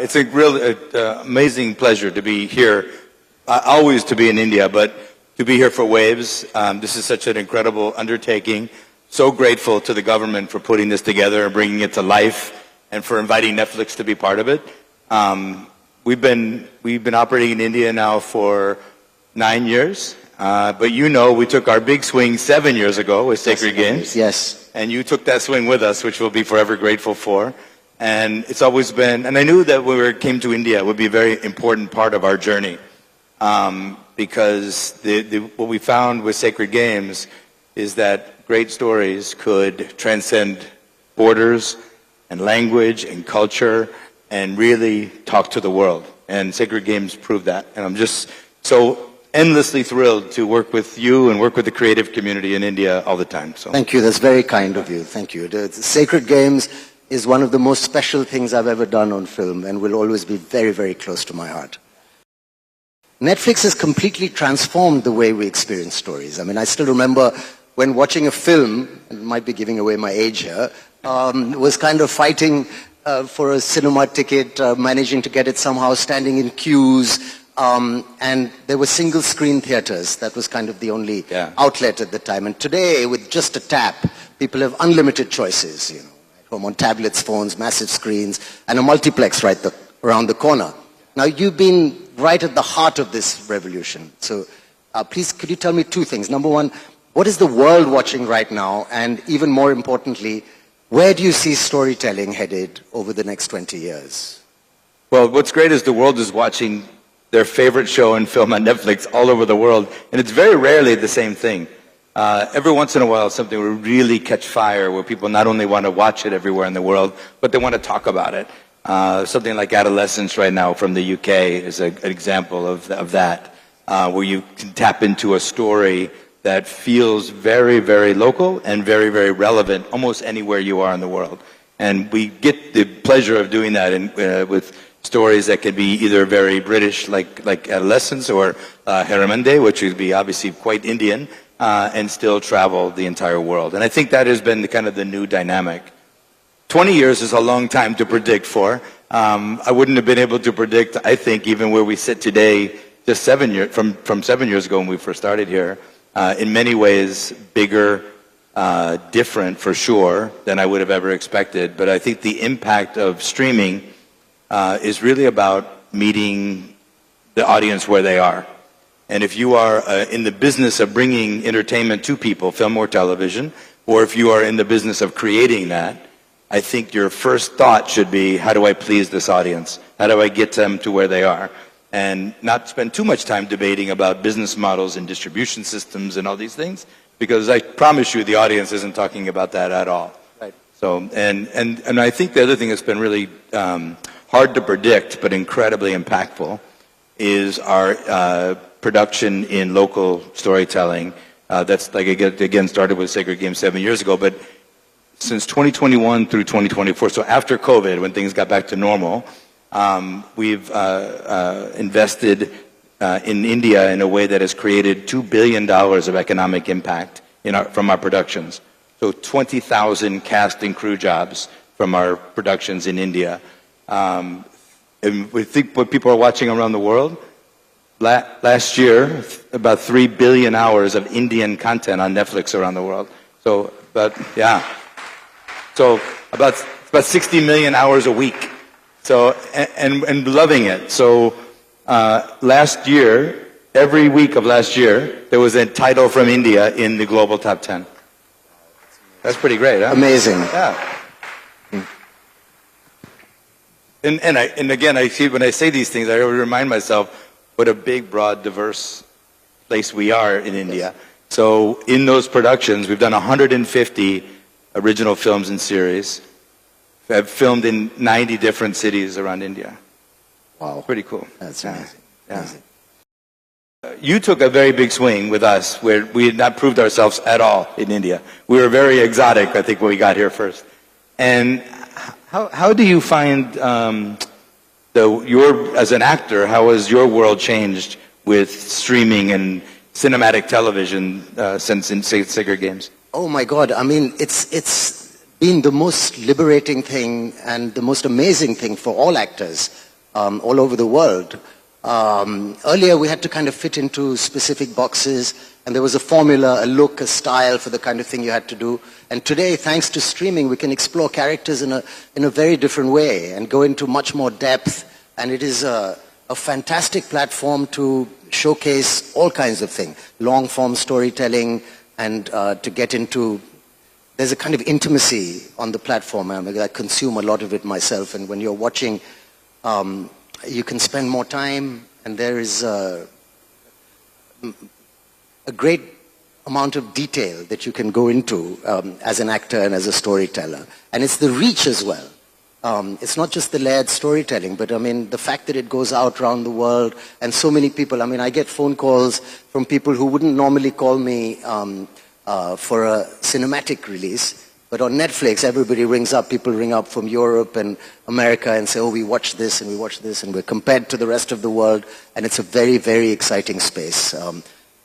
It's a real amazing pleasure to be here, always to be in India, but to be here for Waves. This is such an incredible undertaking. So grateful to the government for putting this together and bringing it to life, and for inviting Netflix to be part of it. We've been operating in India now for 9 years, but we took our big swing 7 years ago with Sacred Games. Yes. And you took that swing with us, which we'll be forever grateful for. And it's always been, and I knew that when we came to India, it would be a very important part of our journey. Because what we found with Sacred Games is that great stories could transcend borders and language and culture and really talk to the world. And Sacred Games proved that. And I'm just so endlessly thrilled to work with you and work with the creative community in India all the time. So thank you. That's very kind of you. Thank you. The Sacred Games is one of the most special things I've ever done on film, and will always be very, very close to my heart. Netflix has completely transformed the way we experience stories. I mean, I still remember when watching a film, and might be giving away my age here, was kind of fighting for a cinema ticket, managing to get it somehow, standing in queues, and there were single screen theaters. That was kind of the only outlet at the time. And today, with just a tap, people have unlimited choices, at home on tablets, phones, massive screens, and a multiplex right around the corner. Now, you've been right at the heart of this revolution. So please, could you tell me two things? Number one, what is the world watching right now? And even more importantly, where do you see storytelling headed over the next 20 years? Well, what's great is the world is watching their favorite show and film on Netflix all over the world. And it's very rarely the same thing. Every once in a while, something will really catch fire where people not only want to watch it everywhere in the world, but they want to talk about it. Something like Adolescence right now from the UK is an example of that, where you can tap into a story that feels very, very local and very, very relevant almost anywhere you are in the world. And we get the pleasure of doing that with stories that could be either very British, like Adolescence, or Haramande, which would be obviously quite Indian, and still travel the entire world. And I think that has been kind of the new dynamic. 20 years is a long time to predict for. I wouldn't have been able to predict, I think, even where we sit today, just 7 years, from 7 years ago when we first started here. In many ways, bigger, different for sure than I would have ever expected. But I think the impact of streaming is really about meeting the audience where they are. And if you are in the business of bringing entertainment to people, film or television, or if you are in the business of creating that, I think your first thought should be, how do I please this audience? How do I get them to where they are? And not spend too much time debating about business models and distribution systems and all these things, because I promise you the audience isn't talking about that at all. Right. So, and I think the other thing that's been really hard to predict but incredibly impactful is our production in local storytelling. That's like, again, started with Sacred Games 7 years ago, but since 2021 through 2024, so after COVID, when things got back to normal, we've invested in India in a way that has created $2 billion of economic impact from our productions. So 20,000 cast and crew jobs from our productions in India. And we think what people are watching around the world, last year, about 3 billion hours of Indian content on Netflix around the world. So, So about 60 million hours a week. So, and loving it. So, last year, every week of last year, there was a title from India in the global top 10. That's pretty great, huh? Amazing. Yeah. And again, I see when I say these things, I always remind myself what a big, broad, diverse place we are in India. So in those productions, we've done 150 original films and series. I've filmed in 90 different cities around India. Wow. Pretty cool. That's amazing. Yeah. Amazing. You took a very big swing with us where we had not proved ourselves at all in India. We were very exotic, I think, when we got here first. And how do you find, as an actor, how has your world changed with streaming and cinematic television since Sacred Games? Oh my God, I mean, it's been the most liberating thing and the most amazing thing for all actors all over the world. Earlier, we had to kind of fit into specific boxes, and there was a formula, a look, a style for the kind of thing you had to do. And today, thanks to streaming, we can explore characters in a very different way and go into much more depth. And it is a fantastic platform to showcase all kinds of things, long-form storytelling, and to get into... There's a kind of intimacy on the platform. I consume a lot of it myself, and when you're watching, you can spend more time, and there is a great amount of detail that you can go into as an actor and as a storyteller. And it's the reach as well. It's not just the layered storytelling, but I mean, the fact that it goes out around the world, and so many people, I mean, I get phone calls from people who wouldn't normally call me for a cinematic release, but on Netflix, everybody rings up, people ring up from Europe and America and say, oh, we watched this and we watched this, and we're compared to the rest of the world, and it's a very, very exciting space.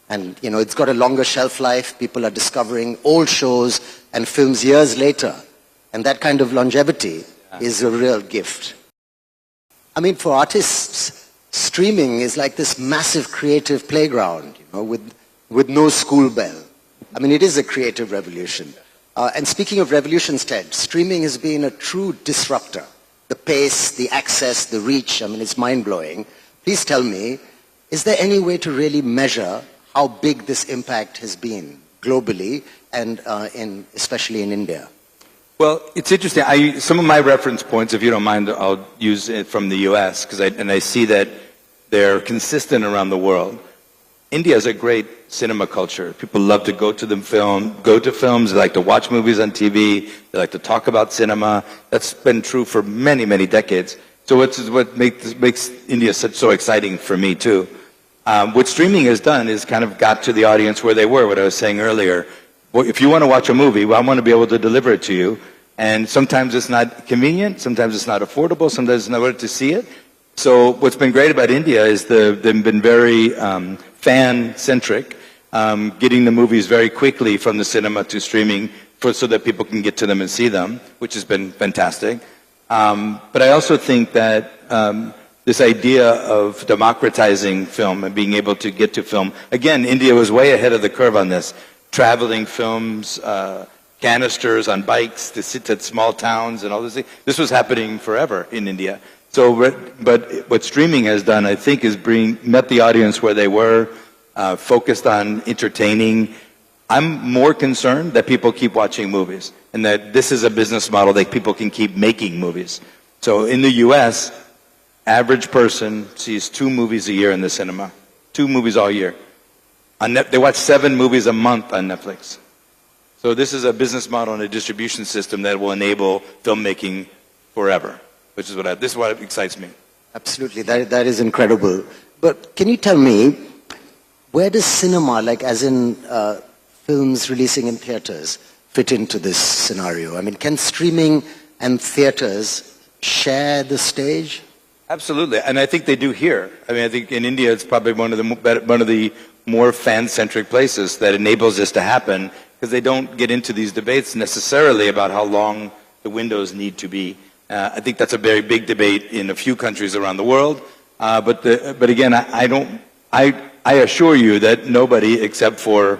And, you know, it's got a longer shelf life. People are discovering old shows and films years later, and that kind of longevity is a real gift. I mean, for artists, streaming is like this massive creative playground, you know, with no school bell. I mean, it is a creative revolution. And speaking of revolutions, Ted, streaming has been a true disruptor. The pace, the access, the reach, I mean, it's mind-blowing. Please tell me, is there any way to really measure how big this impact has been globally and especially in India? Well, it's interesting. Some of my reference points, if you don't mind, I'll use it from the U.S., and I see that they're consistent around the world. India has a great cinema culture. People love to go to films, they like to watch movies on TV, they like to talk about cinema. That's been true for many, many decades. So what makes India so exciting for me too. What streaming has done is kind of got to the audience where they were, what I was saying earlier. Well, if you want to watch a movie, well, I want to be able to deliver it to you. And sometimes it's not convenient, sometimes it's not affordable, sometimes it's not able to see it. So what's been great about India is they've been very fan-centric, getting the movies very quickly from the cinema to streaming so that people can get to them and see them, which has been fantastic. But I also think that this idea of democratizing film and being able to get to film, again, India was way ahead of the curve on this. Traveling films, canisters on bikes to sit at small towns and all this. This was happening forever in India. So, but what streaming has done, I think, is met the audience where they were, focused on entertaining. I'm more concerned that people keep watching movies and that this is a business model that people can keep making movies. So in the U.S., average person sees 2 movies a year in the cinema, 2 movies all year. They watch 7 movies a month on Netflix. So this is a business model and a distribution system that will enable filmmaking forever, which is this is what excites me. Absolutely, that is incredible. But can you tell me, where does cinema, like as in films releasing in theaters, fit into this scenario? I mean, can streaming and theaters share the stage? Absolutely, and I think they do here. I mean, I think in India it's probably one of the more fan-centric places that enables this to happen, because they don't get into these debates necessarily about how long the windows need to be. I think that's a very big debate in a few countries around the world. But again, I assure you that nobody except for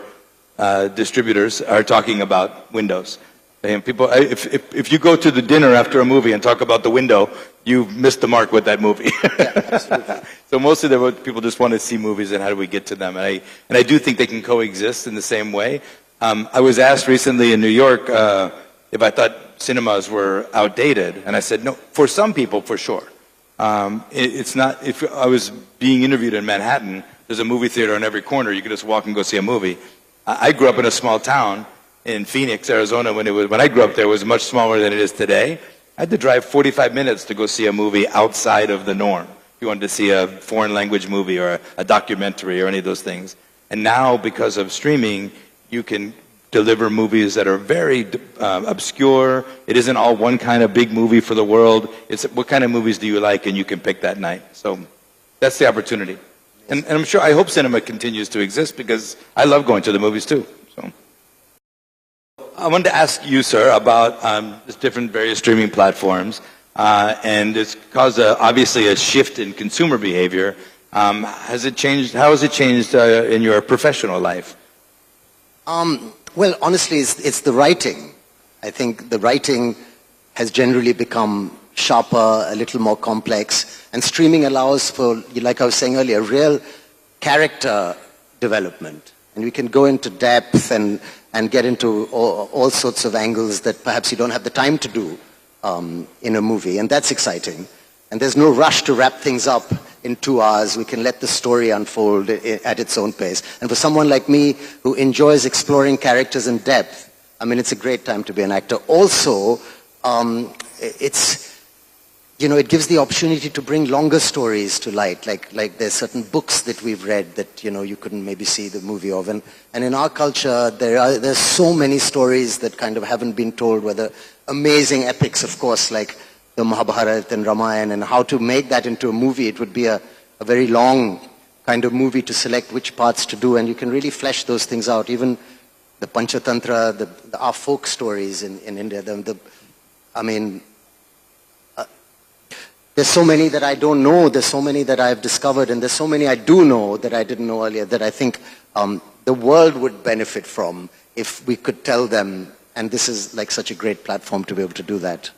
distributors are talking about windows. And people, if you go to the dinner after a movie and talk about the window, you've missed the mark with that movie. Yeah, absolutely. So most of the people just want to see movies and how do we get to them. And I do think they can coexist in the same way. I was asked recently in New York if I thought cinemas were outdated, and I said no. For some people, for sure. It's not. If I was being interviewed in Manhattan, there's a movie theater on every corner. You could just walk and go see a movie. I grew up in a small town in Phoenix, Arizona. When I grew up there, it was much smaller than it is today. I had to drive 45 minutes to go see a movie outside of the norm. If you wanted to see a foreign language movie or a documentary or any of those things. And now, because of streaming, you can deliver movies that are very obscure. It isn't all one kind of big movie for the world. It's what kind of movies do you like, and you can pick that night. So that's the opportunity. And I'm sure, I hope cinema continues to exist, because I love going to the movies too. So I wanted to ask you, sir, about the different various streaming platforms. and it's caused obviously a shift in consumer behavior. Has it changed? How has it changed in your professional life? Well, honestly, it's the writing. I think the writing has generally become sharper, a little more complex, and streaming allows for, like I was saying earlier, real character development. And we can go into depth and get into all sorts of angles that perhaps you don't have the time to do in a movie, and that's exciting. And there's no rush to wrap things up in 2 hours. We can let the story unfold at its own pace. And for someone like me who enjoys exploring characters in depth, I mean, it's a great time to be an actor. Also, it gives the opportunity to bring longer stories to light. Like there's certain books that we've read that, you couldn't maybe see the movie of. And in our culture, there's so many stories that kind of haven't been told, whether amazing epics, of course, like the Mahabharata and Ramayana, and how to make that into a movie. It would be a very long kind of movie to select which parts to do, and you can really flesh those things out. Even the Panchatantra, our folk stories in India, there's so many that I don't know, there's so many that I've discovered, and there's so many I do know that I didn't know earlier that I think the world would benefit from if we could tell them, and this is like such a great platform to be able to do that.